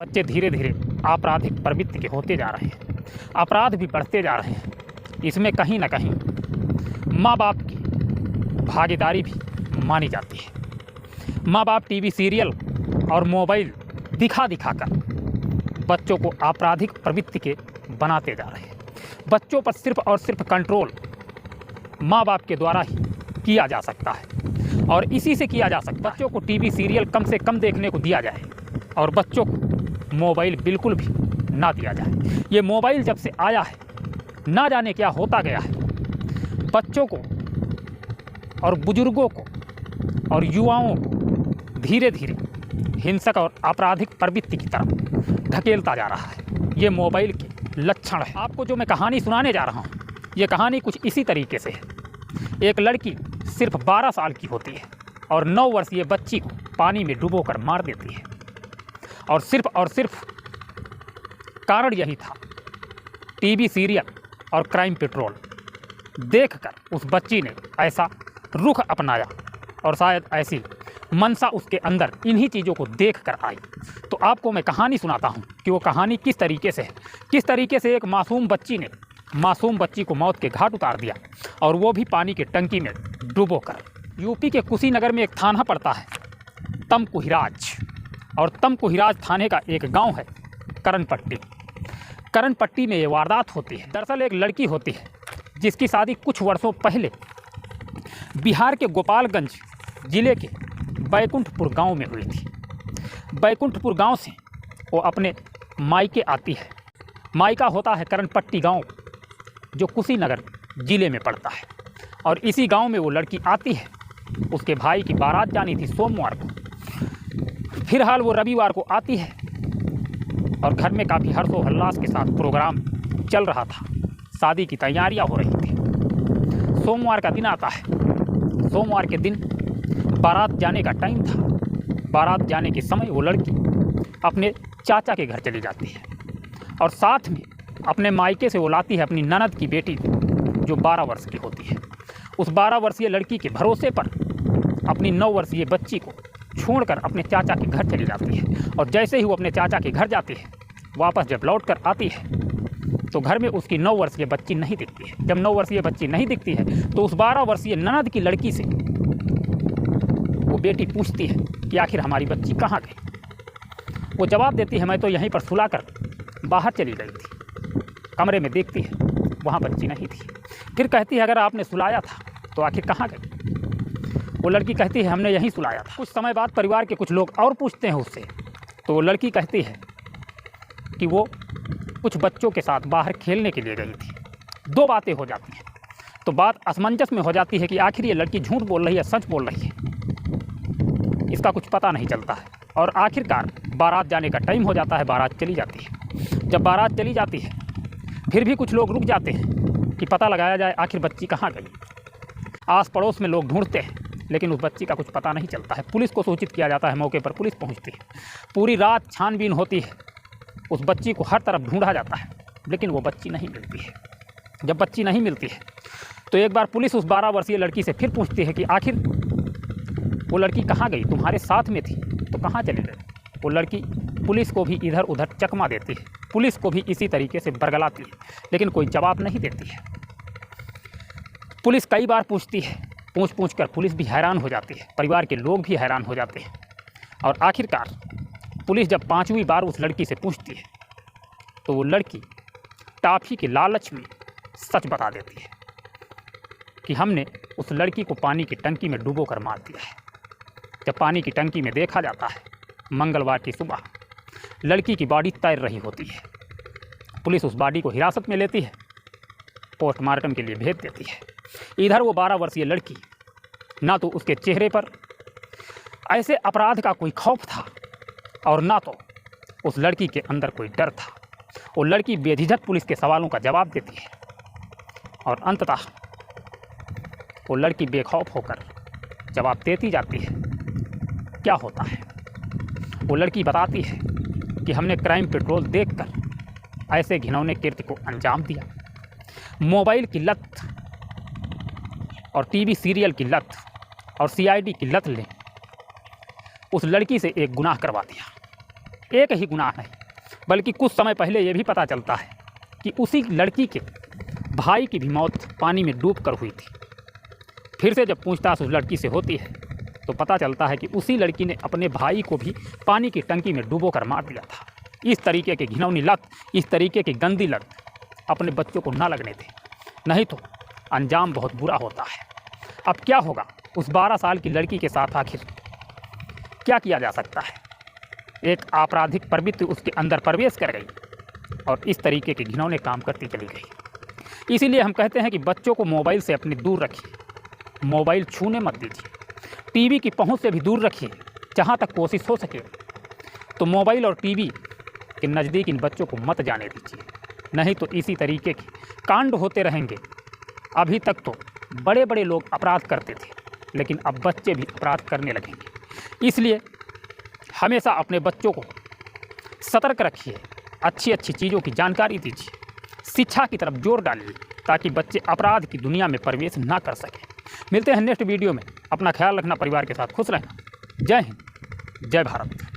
बच्चे धीरे धीरे आपराधिक प्रवृत्ति के होते जा रहे हैं, अपराध भी बढ़ते जा रहे हैं। इसमें कहीं ना कहीं माँ बाप की भागीदारी भी मानी जाती है। माँ बाप टीवी सीरियल और मोबाइल दिखा दिखा कर बच्चों को आपराधिक प्रवृत्ति के बनाते जा रहे हैं। बच्चों पर सिर्फ और सिर्फ कंट्रोल माँ बाप के द्वारा ही किया जा सकता है और इसी से किया जा सकता है। बच्चों को टीवी सीरियल कम से कम देखने को दिया जाए और बच्चों को मोबाइल बिल्कुल भी ना दिया जाए। ये मोबाइल जब से आया है ना जाने क्या होता गया है। बच्चों को और बुजुर्गों को और युवाओं को धीरे धीरे हिंसक और आपराधिक प्रवृत्ति की तरफ धकेलता जा रहा है। ये मोबाइल के लक्षण है। आपको जो मैं कहानी सुनाने जा रहा हूँ, ये कहानी कुछ इसी तरीके से है। एक लड़की सिर्फ 12 साल की होती है और 9 वर्षीय बच्ची को पानी में डुबोकर मार देती है और सिर्फ कारण यही था, टीवी सीरियल और क्राइम पेट्रोल देखकर उस बच्ची ने ऐसा रुख अपनाया और शायद ऐसी मनसा उसके अंदर इन्हीं चीज़ों को देखकर आई। तो आपको मैं कहानी सुनाता हूँ कि वो कहानी किस तरीके से है, किस तरीके से एक मासूम बच्ची ने मासूम बच्ची को मौत के घाट उतार दिया और वो भी पानी की टंकी में डुबोकर। यूपी के कुशीनगर में एक थाना पड़ता है तमकुहिराज, और तमकुहिराज थाने का एक गांव है करणपट्टी। करणपट्टी में ये वारदात होती है। दरअसल एक लड़की होती है जिसकी शादी कुछ वर्षों पहले बिहार के गोपालगंज जिले के बैकुंठपुर गांव में हुई थी। बैकुंठपुर गांव से वो अपने मायके आती है। मायका होता है करणपट्टी गांव, जो कुशीनगर जिले में पड़ता है। और इसी गांव में वो लड़की आती है। उसके भाई की बारात जानी थी सोमवार को, फिलहाल वो रविवार को आती है और घर में काफ़ी हर्षोल्लास के साथ प्रोग्राम चल रहा था। शादी की तैयारियां हो रही थी। सोमवार का दिन आता है। सोमवार के दिन बारात जाने का टाइम था। बारात जाने के समय वो लड़की अपने चाचा के घर चली जाती है और साथ में अपने मायके से वो लाती है अपनी ननद की बेटी जो 12 वर्ष की होती है। उस 12 वर्षीय लड़की के भरोसे पर अपनी 9 वर्षीय बच्ची को छोड़कर अपने चाचा के घर चली जाती है। और जैसे ही वो अपने चाचा के घर जाती है, वापस जब लौट कर आती है तो घर में उसकी 9 वर्षीय बच्ची नहीं दिखती है। जब 9 वर्षीय बच्ची नहीं दिखती है तो उस 12 वर्षीय ननद की लड़की से वो बेटी पूछती है कि आखिर हमारी बच्ची कहाँ गई। वो जवाब देती है, मैं तो यहीं पर सुला कर बाहर चली गई थी। कमरे में देखती है, वहाँ बच्ची नहीं थी। फिर कहती है, अगर आपने सुलाया था तो आखिर कहाँ गई। वो लड़की कहती है, हमने यहीं सुलाया था। कुछ समय बाद परिवार के कुछ लोग और पूछते हैं उससे, तो वो लड़की कहती है कि वो कुछ बच्चों के साथ बाहर खेलने के लिए गई थी। 2 बातें हो जाती हैं। तो बात असमंजस में हो जाती है कि आखिर ये लड़की झूठ बोल रही है, सच बोल रही है, इसका कुछ पता नहीं चलता है। और आखिरकार बारात जाने का टाइम हो जाता है। बारात चली जाती है। जब बारात चली जाती है फिर भी कुछ लोग रुक जाते हैं कि पता लगाया जाए आखिर बच्ची कहाँ गई। आस पड़ोस में लोग ढूंढते हैं लेकिन उस बच्ची का कुछ पता नहीं चलता है। पुलिस को सूचित किया जाता है। मौके पर पुलिस पहुँचती है। पूरी रात छानबीन होती है। उस बच्ची को हर तरफ ढूंढा जाता है लेकिन वो बच्ची नहीं मिलती है। जब बच्ची नहीं मिलती है तो एक बार पुलिस उस 12 वर्षीय लड़की से फिर पूछती है कि आखिर वो लड़की कहाँ गई, तुम्हारे साथ में थी तो कहाँ चली गई। वो लड़की पुलिस को भी इधर उधर चकमा देती है। पुलिस को भी इसी तरीके से बरगलाती है लेकिन कोई जवाब नहीं देती है। पुलिस कई बार पूछती है। पूछ कर पुलिस भी हैरान हो जाती है। परिवार के लोग भी हैरान हो जाते हैं। और आखिरकार पुलिस जब 5वीं बार उस लड़की से पूछती है तो वो लड़की टाफी के लालच में सच बता देती है कि हमने उस लड़की को पानी की टंकी में डुबो कर मार दिया है। जब पानी की टंकी में देखा जाता है, मंगलवार की सुबह लड़की की बॉडी तैर रही होती है। पुलिस उस बॉडी को हिरासत में लेती है, पोस्टमार्टम के लिए भेज देती है। इधर वो 12 वर्षीय लड़की, ना तो उसके चेहरे पर ऐसे अपराध का कोई खौफ था और ना तो उस लड़की के अंदर कोई डर था। वो लड़की बेझिझक पुलिस के सवालों का जवाब देती है और अंततः वो लड़की बेखौफ होकर जवाब देती जाती है। क्या होता है, वो लड़की बताती है कि हमने क्राइम पेट्रोल देखकर ऐसे घिनौने कृत्य को अंजाम दिया। मोबाइल की लत और टीवी सीरियल की लत और सीआईडी की लत ने उस लड़की से एक गुनाह करवा दिया। एक ही गुनाह नहीं, बल्कि कुछ समय पहले ये भी पता चलता है कि उसी लड़की के भाई की भी मौत पानी में डूबकर हुई थी। फिर से जब पूछताछ उस लड़की से होती है तो पता चलता है कि उसी लड़की ने अपने भाई को भी पानी की टंकी में डुबोकर मार दिया था। इस तरीके की घिनौनी लत, इस तरीके की गंदी लत अपने बच्चों को ना लगने दें, नहीं तो अंजाम बहुत बुरा होता है। अब क्या होगा उस 12 साल की लड़की के साथ, आखिर क्या किया जा सकता है? एक आपराधिक प्रवृत्ति उसके अंदर प्रवेश कर गई और इस तरीके के घिनौने काम करती चली गई। इसीलिए हम कहते हैं कि बच्चों को मोबाइल से अपनी दूर रखिए, मोबाइल छूने मत दीजिए, टीवी की पहुंच से भी दूर रखिए। जहां तक कोशिश हो सके तो मोबाइल और टीवी के नज़दीक इन बच्चों को मत जाने दीजिए, नहीं तो इसी तरीके के कांड होते रहेंगे। अभी तक तो बड़े बड़े लोग अपराध करते थे, लेकिन अब बच्चे भी अपराध करने लगेंगे। इसलिए हमेशा अपने बच्चों को सतर्क रखिए, अच्छी अच्छी चीज़ों की जानकारी दीजिए, शिक्षा की तरफ जोर डालिए ताकि बच्चे अपराध की दुनिया में प्रवेश ना कर सकें। मिलते हैं नेक्स्ट वीडियो में। अपना ख्याल रखना, परिवार के साथ खुश रहना। जय हिंद, जय भारत।